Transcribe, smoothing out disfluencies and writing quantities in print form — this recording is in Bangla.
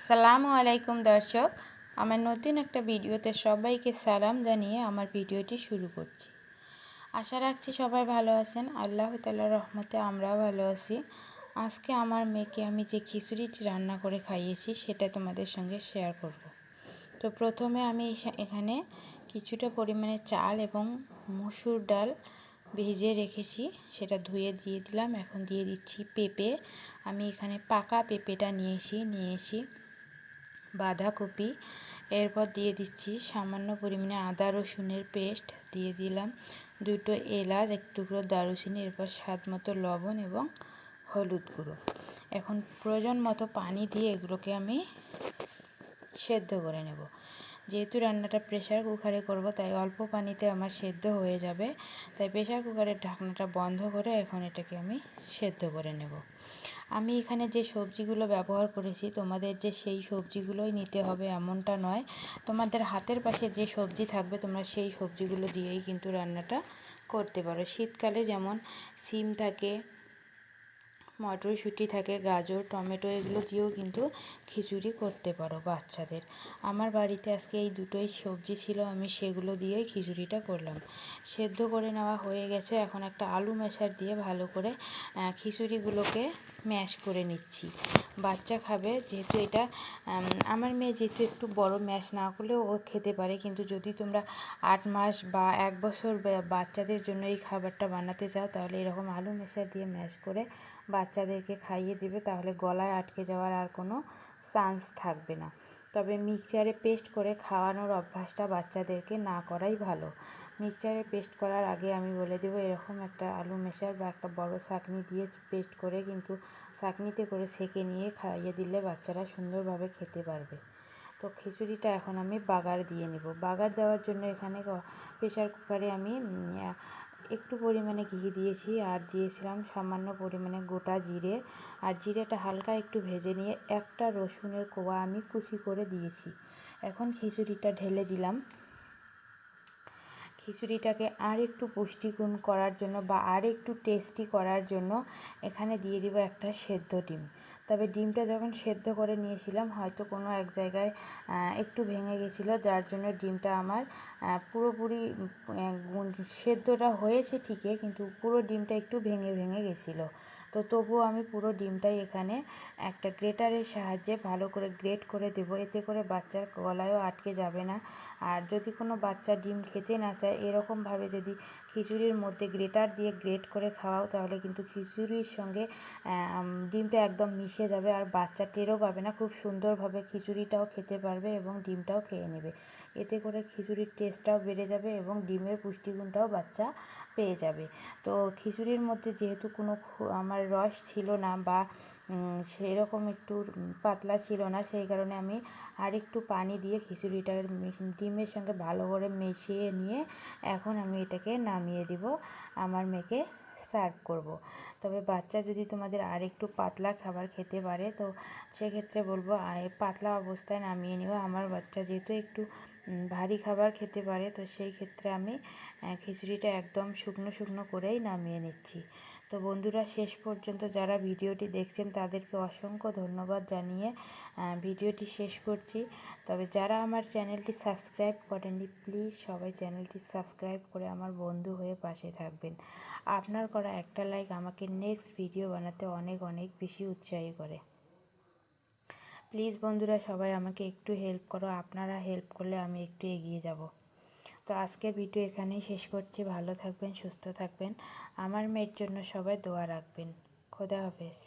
আসসালামু আলাইকুম দর্শক, আমার নতুন একটা ভিডিওতে সবাইকে সালাম জানিয়ে আমার ভিডিওটি শুরু করছি। আশা রাখছি সবাই ভালো আছেন। আল্লাহ তাআলার রহমতে আমরাও ভালো আছি। আজকে আমার মেয়েকে আমি যে খিচুড়িটি রান্না করে খাইয়েছি সেটা তোমাদের সঙ্গে শেয়ার করব। তো প্রথমে আমি এখানে কিছুটা পরিমাণে চাল এবং মসুর ডাল ভিজিয়ে রেখেছি, সেটা ধুয়ে দিয়ে দিলাম। এখন দিয়ে দিচ্ছি পেঁপে। আমি এখানে পাকা পেঁপেটা নিয়েছি বাঁধাকপি। এরপর দিয়ে দিচ্ছি সামান্য পরিমাণে আদা রসুনের পেস্ট, দিয়ে দিলাম দুটো এলাচ, এক টুকরো দারুচিনি, এরপর স্বাদ মতো লবণ এবং হলুদ গুঁড়ো। এখন প্রয়োজন মতো পানি দিয়ে এগুলোকে আমি সেদ্ধ করে নেব। যেহেতু রান্নাটা প্রেসার কুকারে করব তাই অল্প পানিতে আমার সেদ্ধ হয়ে যাবে, তাই প্রেসার কুকারের ঢাকনাটা বন্ধ করে এখন এটাকে আমি সেদ্ধ করে নেব। আমি এখানে যে সবজিগুলো ব্যবহার করেছি তোমাদের যে সেই সবজিগুলোই নিতে হবে এমনটা নয়, তোমাদের হাতের পাশে যে সবজি থাকবে তোমরা সেই সবজিগুলো দিয়েই কিন্তু রান্নাটা করতে পারো। শীতকালে যেমন সিম থাকে, মটরশুঁটি থাকে, গাজর, টমেটো, এগুলো দিয়েও কিন্তু খিচুড়ি করতে পারো বাচ্চাদের। আমার বাড়িতে আজকে এই দুটোই সবজি ছিল, আমি সেগুলো দিয়েই খিচুড়িটা করলাম। সেদ্ধ করে নেওয়া হয়ে গেছে। এখন একটা আলু ম্যাশার দিয়ে ভালো করে খিচুড়িগুলোকে ম্যাশ করে নিচ্ছি। বাচ্চা খাবে যেহেতু এটা, আমার মেয়ে যেহেতু একটু বড়, ম্যাশ না করলেও ও খেতে পারে, কিন্তু যদি তোমরা 8 মাস বা 1 বছর বাচ্চাদের জন্য এই খাবারটা বানাতে চাও তাহলে এরকম আলু ম্যাশার দিয়ে ম্যাশ করে বাচ্চাদেরকে খাইয়ে দিবে, তাহলে গলায় আটকে যাওয়ার আর কোনো চান্স থাকবে না। তবে মিক্সচারে পেস্ট করে খাওয়ানোর অভ্যাসটা বাচ্চাদেরকে না করাই ভালো। মিক্সচারে পেস্ট করার আগে আমি বলে দেবো, এরকম একটা আলু মেশার বা একটা বড় ছাঁকনি দিয়ে পেস্ট করে কিন্তু ছাঁকনিতে করে ছেঁকে নিয়ে খাইয়ে দিলে বাচ্চারা সুন্দরভাবে খেতে পারবে। তো খিচুড়িটা এখন আমি বাগার দিয়ে নেব। বাগার দেওয়ার জন্য এখানে প্রেসার কুকারে আমি একটু পরিমাণে ঘি দিয়েছি, আর দিয়েছিলাম সামান্য পরিমাণে গোটা জিরে, আর জিরেটা হালকা একটু ভেজে নিয়ে একটা রসুনের কোয়া আমি কুচি করে দিয়েছি। এখন খিচুড়িটা ঢেলে দিলাম। খিচুড়িটাকে আর একটু পুষ্টিগুণ করার জন্য বা আর একটু টেস্টি করার জন্য এখানে দিয়ে দিব একটা সেদ্ধ ডিম। তবে ডিমটা যখন সেদ্ধ করে নিয়েছিলাম হয়তো কোনো এক জায়গায় একটু ভেঙে গেছিলো, যার জন্য ডিমটা আমার পুরোপুরি সেদ্ধটা হয়েছে ঠিকই, কিন্তু পুরো ডিমটা একটু ভেঙে ভেঙে গেছিলো। তো তবুও আমি পুরো ডিমটাই এখানে একটা গ্রেটারের সাহায্যে ভালো করে গ্রেট করে দেবো, এতে করে বাচ্চার গলায়ও আটকে যাবে না। আর যদি কোনো বাচ্চা ডিম খেতে না চায়, এরকমভাবে যদি খিচুড়ির মধ্যে গ্রেটার দিয়ে গ্রেট করে খাওয়াও তাহলে কিন্তু খিচুড়ির সঙ্গে ডিমটা একদম মিশে যাবে, আর বাচ্চা টেরও পাবে না। খুব সুন্দরভাবে খিচুড়িটাও খেতে পারবে এবং ডিমটাও খেয়ে নেবে। এতে করে খিচুড়ির টেস্টটাও বেড়ে যাবে এবং ডিমের পুষ্টিগুণটাও বাচ্চা পেয়ে যাবে। তো খিচুড়ির মধ্যে যেহেতু কোনো আমার রস ছিল না বা সেরকম একটু পাতলা ছিল না, সেই কারণে আমি আর একটু পানি দিয়ে খিচুড়িটা ডিমের সঙ্গে ভালো করে মিশিয়ে নিয়ে এখন আমি এটাকে নামিয়ে দিব, আমার মেয়েকে সার্ভ করব। তবে বাচ্চা যদি তোমাদের আর একটু পাতলা খাবার খেতে পারে তো সেক্ষেত্রে বলবো পাতলা অবস্থায় নামিয়ে নিও। আমার বাচ্চা যেহেতু একটু ভারী খাবার খেতে পারে, তো সেই ক্ষেত্রে আমি খিচুড়িটা একদম শুকনো শুকনো করেই নামিয়ে নিচ্ছি। তো বন্ধুরা, শেষ পর্যন্ত যারা ভিডিওটি দেখছেন তাদেরকে অসংখ্য ধন্যবাদ জানিয়ে ভিডিওটি শেষ করছি। তবে যারা আমার চ্যানেলটি সাবস্ক্রাইব করেননি, প্লিজ সবাই চ্যানেলটি সাবস্ক্রাইব করে আমার বন্ধু হয়ে পাশে থাকবেন। আপনার করা একটা লাইক আমাকে নেক্সট ভিডিও বানাতে অনেক অনেক বেশি উৎসাহী করে। প্লিজ বন্ধুরা, সবাই আমাকে একটু হেল্প করো, আপনারা হেল্প করলে আমি একটু এগিয়ে যাব। তো আজকের ভিডিও এখানেই শেষ করছি। ভালো থাকবেন, সুস্থ থাকবেন, আমার মেয়ের জন্য সবাই দোয়া রাখবেন। খোদা হাফেজ।